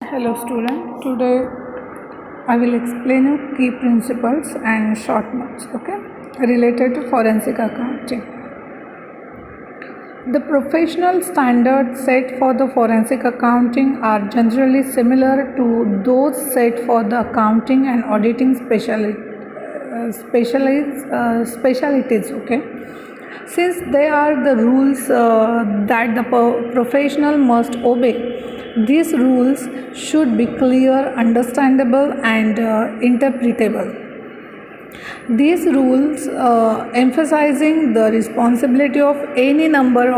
Hello student, today I will explain you key principles and short notes, okay, related to forensic accounting. The professional standards set for the forensic accounting are generally similar to those set for the accounting and auditing specialties, okay. Since they are the rules that the professional must obey, these rules should be clear, understandable, and interpretable. These rules emphasizing the responsibility of any member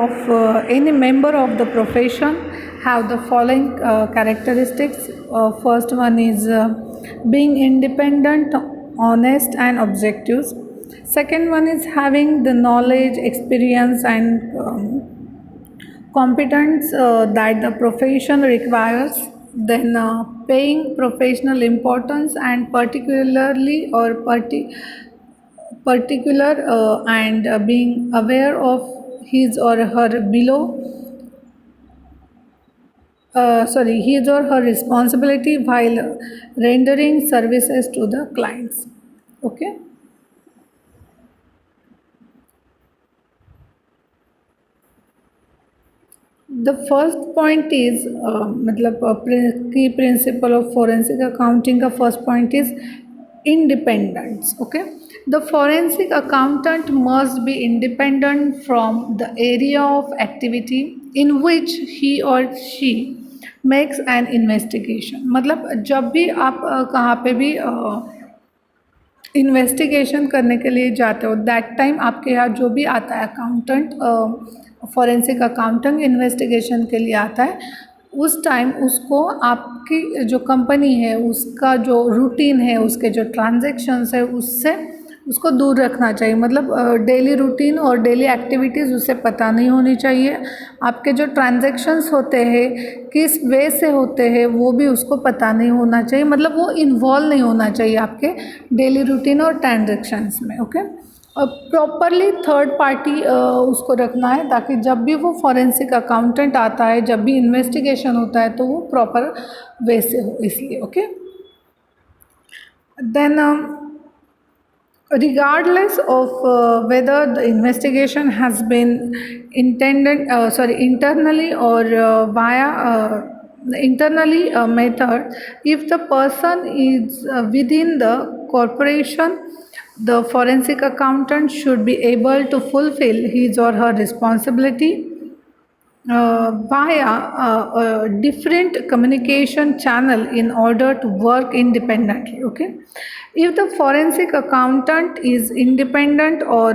of the profession have the following characteristics. First one is being independent, honest, and objective. Second one is having the knowledge, experience, and competence that the profession requires. Then paying professional importance and particular and being aware of his or her his or her responsibility while rendering services to the clients, okay. The first point is key principle of forensic accounting का first point is independence, okay. The forensic accountant must be independent from the area of activity in which he or she makes an investigation. मतलब जब भी आप कहाँ पे भी investigation करने के लिए जाते हो, दैट टाइम आपके यहाँ जो भी आता है अकाउंटेंट, फॉरेंसिक अकाउंटेंट इन्वेस्टिगेशन के लिए आता है, उस टाइम उसको आपकी जो कंपनी है उसका जो रूटीन है, उसके जो ट्रांजैक्शंस है उससे उसको दूर रखना चाहिए. मतलब डेली रूटीन और डेली एक्टिविटीज़ उसे पता नहीं होनी चाहिए. आपके जो ट्रांजैक्शंस होते हैं किस वे से होते हैं वो भी उसको पता नहीं होना चाहिए. मतलब वो इन्वॉल्व नहीं होना चाहिए आपके डेली रूटीन और ट्रांजैक्शंस में, ओके. और प्रॉपरली थर्ड पार्टी उसको रखना है ताकि जब भी वो फॉरेंसिक अकाउंटेंट आता है, जब भी इन्वेस्टिगेशन होता है तो वो प्रॉपर वे से हो, इसलिए, okay. Then regardless of whether the investigation has been internally or via internally method, if the person is within the corporation, the forensic accountant should be able to fulfill his or her responsibility via a different communication channel in order to work independently, okay. If the forensic accountant is independent or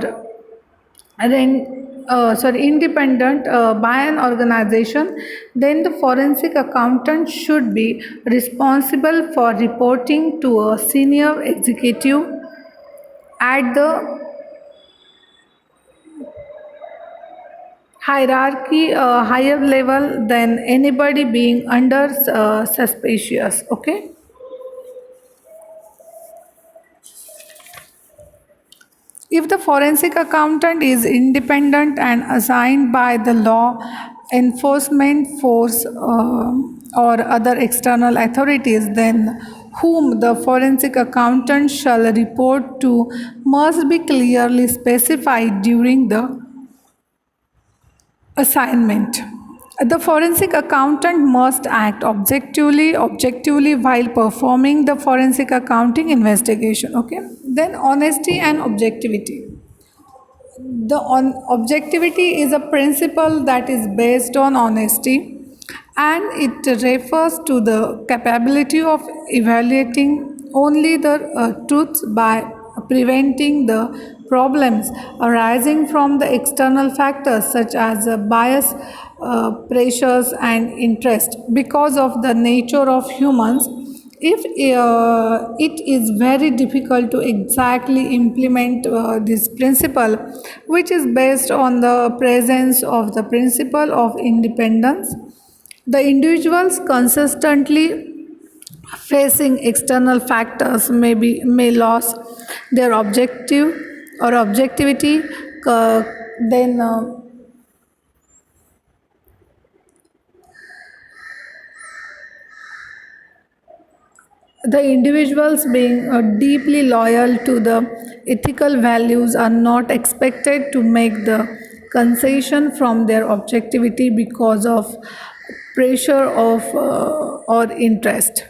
independent by an organization, then the forensic accountant should be responsible for reporting to a senior executive at the hierarchy higher level than anybody being under suspicious, okay. If the forensic accountant is independent and assigned by the law enforcement force or other external authorities, then whom the forensic accountant shall report to must be clearly specified during the assignment. The forensic accountant must act objectively while performing the forensic accounting investigation, okay. Then honesty and objectivity. The objectivity is a principle that is based on honesty, and it refers to the capability of evaluating only the truths by preventing the problems arising from the external factors such as bias, pressures, and interest. Because of the nature of humans, if it is very difficult to exactly implement this principle, which is based on the presence of the principle of independence, the individuals consistently facing external factors may lose their objective or objectivity. Then The individuals being deeply loyal to the ethical values are not expected to make the concession from their objectivity because of pressure of or interest.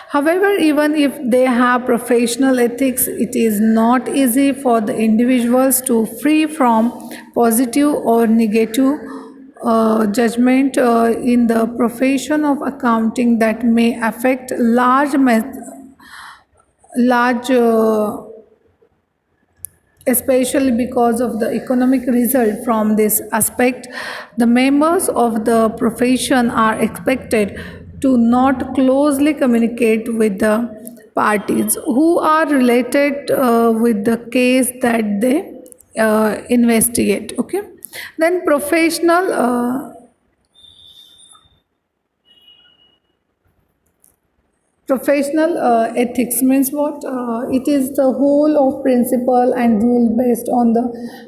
However, even if they have professional ethics, it is not easy for the individuals to free from positive or negative judgment in the profession of accounting that may affect large especially because of the economic result from this aspect. The members of the profession are expected to not closely communicate with the parties who are related with the case that they investigate. Okay, then professional ethics means what? It is the whole of principle and rule based on the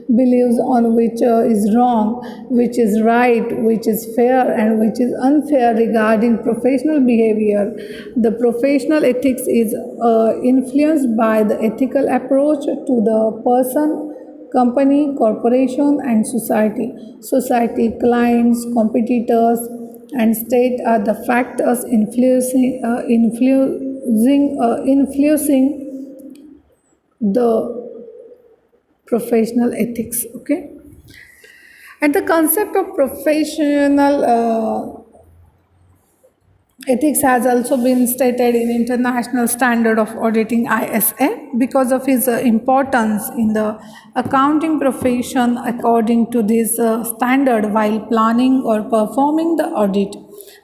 beliefs on which is wrong, which is right, which is fair, and which is unfair regarding professional behavior. The professional ethics is influenced by the ethical approach to the person, company, corporation, and society. Society, clients, competitors, and state are the factors influencing the professional ethics. Okay, and the concept of professional ethics has also been stated in International Standard of Auditing ISA because of its importance in the accounting profession. According to this standard, while planning or performing the audit,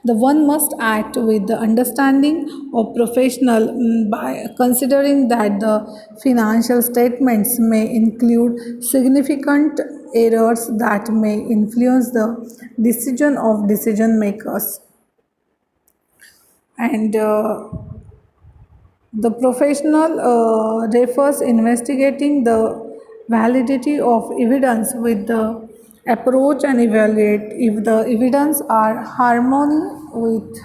the one must act with the understanding of professional by considering that the financial statements may include significant errors that may influence the decision of decision makers. And the professional refers investigating the validity of evidence with the approach and evaluate if the evidence are harmony with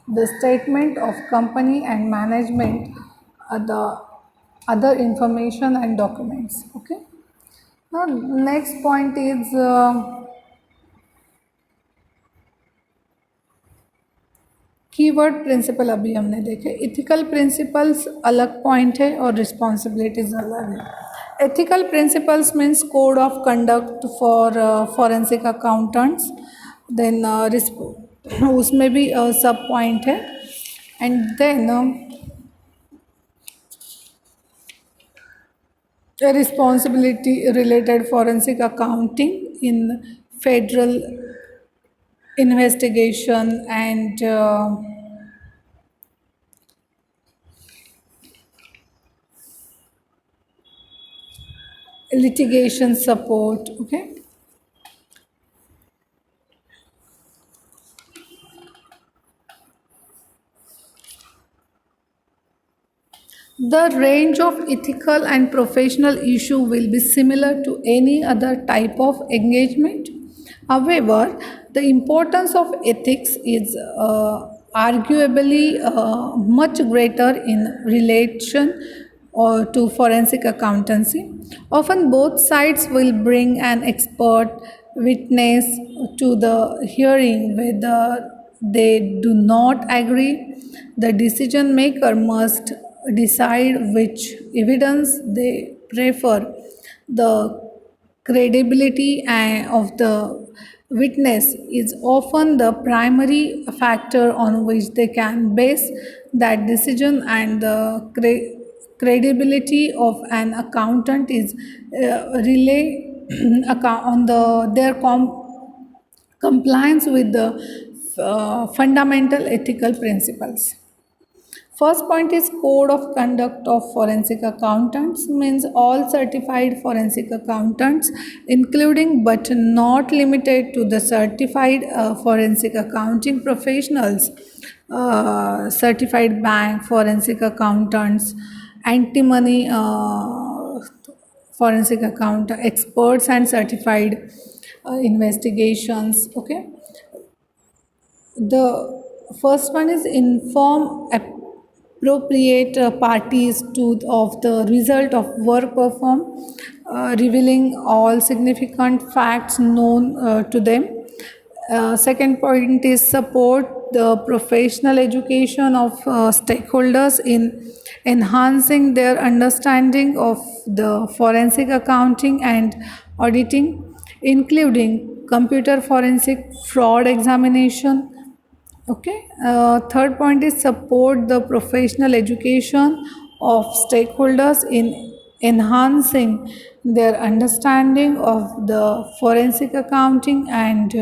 the statement of company and management, the other information and documents. Okay, now next point is keyword principle अभी हमने देखे. Ethical principles अलग point है और responsibilities अलग है. Ethical principles means code of conduct for forensic accountants. Then उसमें भी सब पॉइंट है. And then responsibility related forensic accounting in federal investigation and litigation support. Okay, the range of ethical and professional issue will be similar to any other type of engagement. However, the importance of ethics is arguably much greater in relation or to forensic accountancy. Often, both sides will bring an expert witness to the hearing whether they do not agree. The decision maker must decide which evidence they prefer. The credibility of the witness is often the primary factor on which they can base that decision, and the credibility of an accountant is rely on their compliance with the fundamental ethical principles. First point is code of conduct of forensic accountants means all certified forensic accountants, including but not limited to the certified forensic accounting professionals, certified bank forensic accountants, anti-money forensic accountant experts, and certified investigations. Okay, the First one is inform appropriate parties to of the result of work performed, revealing all significant facts known to them. Second point is support the professional education of stakeholders in enhancing their understanding of the forensic accounting and auditing, including computer forensic fraud examination. Okay. Third point is support the professional education of stakeholders in enhancing their understanding of the forensic accounting and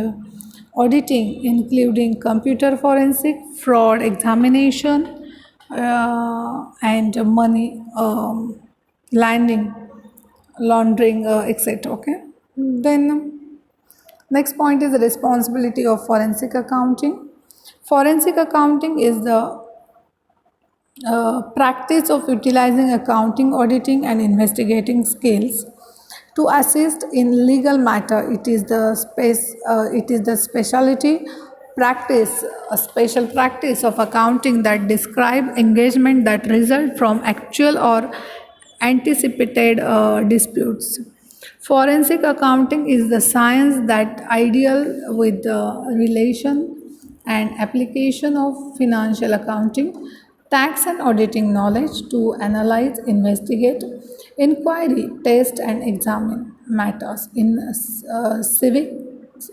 auditing, including computer forensic, fraud examination, and money landing, laundering, etc. Okay. Then next point is the responsibility of forensic accounting. Forensic accounting is the practice of utilizing accounting, auditing, and investigating skills to assist in legal matter. It is the space. It is the specialty practice, a special practice of accounting that describe engagement that result from actual or anticipated disputes. Forensic accounting is the science that ideal with the relation and application of financial accounting, tax and auditing knowledge to analyze, investigate, inquiry, test and examine matters in civic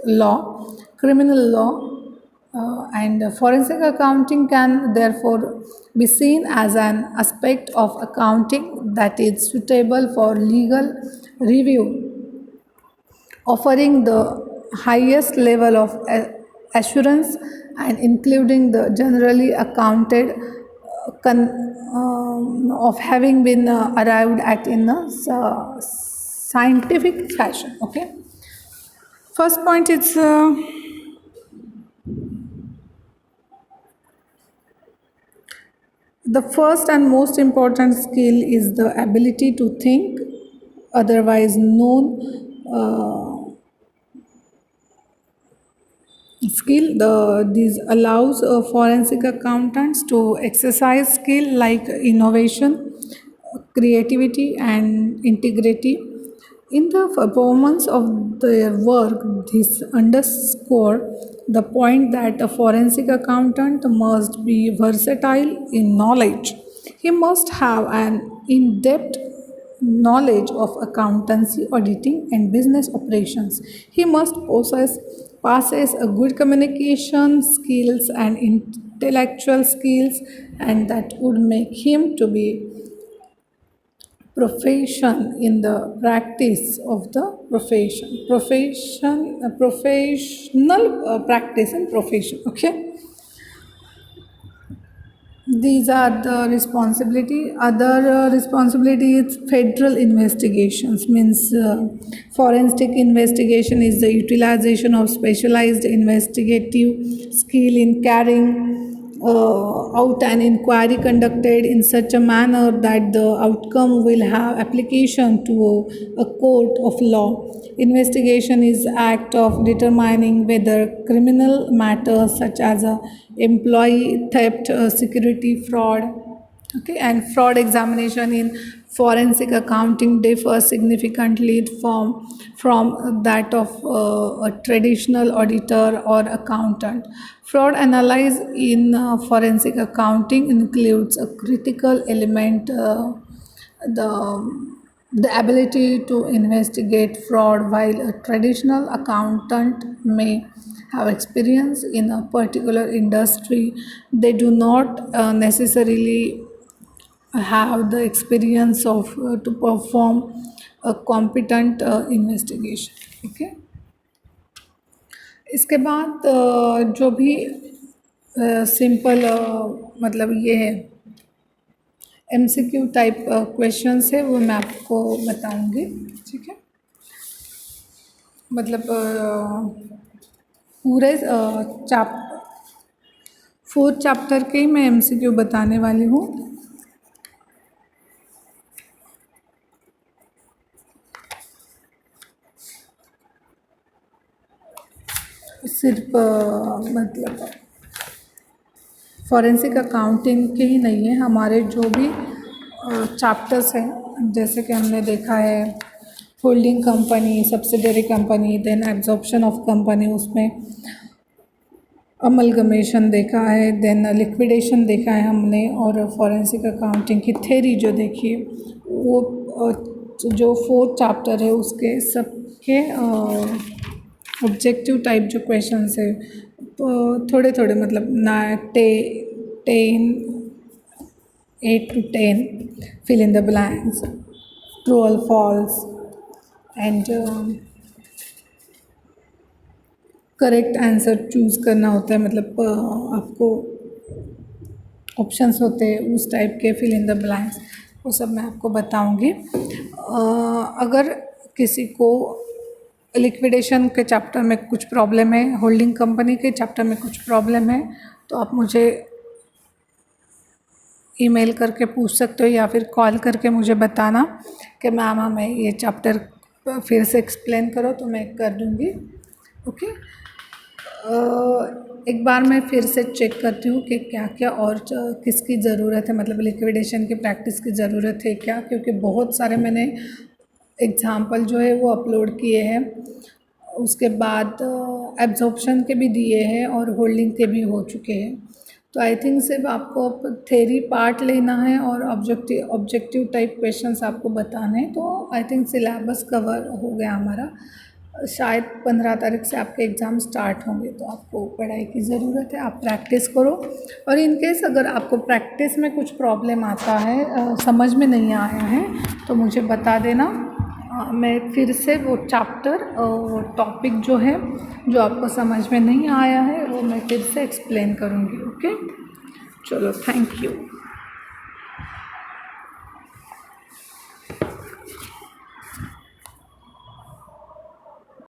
law, criminal law, and forensic accounting can therefore be seen as an aspect of accounting that is suitable for legal review, offering the highest level of assurance and including the generally accounted of having been arrived at in a scientific fashion. Okay. First point is the first and most important skill is the ability to think, otherwise known skill. This allows forensic accountants to exercise skill like innovation, creativity, and integrity in the performance of their work. This underscore the point that a forensic accountant must be versatile in knowledge. He must have an in-depth knowledge of accountancy, auditing, and business operations. He must possess a good communication skills and intellectual skills, and that would make him to be profession in the practice of the professional practice and profession. Okay. These are the responsibility. Other responsibility is federal investigations. Means forensic investigation is the utilization of specialized investigative skill in carrying out an inquiry conducted in such a manner that the outcome will have application to a court of law. Investigation is act of determining whether criminal matters such as employee theft, security fraud, okay, and fraud examination in forensic accounting differs significantly from that of a traditional auditor or accountant. Fraud analysis in forensic accounting includes a critical element, the ability to investigate fraud. While a traditional accountant may have experience in a particular industry, they do not necessarily have the experience of to perform a competent investigation. Okay. इसके बाद जो भी simple मतलब ये है MCQ type questions है वो मैं आपको बताऊंगी. ठीक है. मतलब पूरे फोर्थ चैप्टर के ही मैं MCQ बताने वाली हूँ. सिर्फ मतलब फॉरेंसिक अकाउंटिंग के ही नहीं है, हमारे जो भी चैप्टर्स हैं, जैसे कि हमने देखा है holding company, subsidiary company, then absorption of company, उसमें अमलगमेशन देखा है, देन लिक्विडेशन देखा है हमने, और फॉरेंसिक अकाउंटिंग की थ्योरी जो देखी है, वो जो 4th चैप्टर है उसके सबके ऑब्जेक्टिव टाइप जो क्वेश्चंस है थोड़े थोड़े, मतलब ना 8 to 10 fill in the blanks, true or false, and correct answer choose करना होता है, मतलब आपको ऑप्शंस होते हैं उस टाइप के, फिल इन द ब्लैंक्स, वो सब मैं आपको बताऊंगी। अगर किसी को लिक्विडेशन के चैप्टर में कुछ प्रॉब्लम है, होल्डिंग कंपनी के चैप्टर में कुछ प्रॉब्लम है, तो आप मुझे ईमेल करके पूछ सकते हो या फिर कॉल करके मुझे बताना कि मैम हमें ये चैप्टर फिर से एक्सप्लेन करो, तो मैं कर दूँगी। ओके, एक बार मैं फिर से चेक करती हूँ कि क्या क्या और किसकी ज़रूरत है, मतलब लिक्विडेशन की प्रैक्टिस की ज़रूरत है क्या, क्योंकि बहुत सारे मैंने एग्ज़ाम्पल जो है वो अपलोड किए हैं, उसके बाद एब्जॉर्प्शन के भी दिए हैं और होल्डिंग के भी हो चुके हैं। तो आई थिंक सिर्फ आपको थ्योरी पार्ट लेना है और ऑब्जेक्टिव टाइप क्वेश्चंस आपको बताने हैं, तो आई थिंक सिलेबस कवर हो गया हमारा। शायद 15 तारीख से आपके एग्ज़ाम स्टार्ट होंगे, तो आपको पढ़ाई की ज़रूरत है, आप प्रैक्टिस करो। और इन केस अगर आपको प्रैक्टिस में कुछ प्रॉब्लम आता है, समझ में नहीं आया है, तो मुझे बता देना, मैं फिर से वो चैप्टर टॉपिक जो है जो आपको समझ में नहीं आया है वो मैं फिर से एक्सप्लेन करूँगी। ओके, चलो, थैंक यू।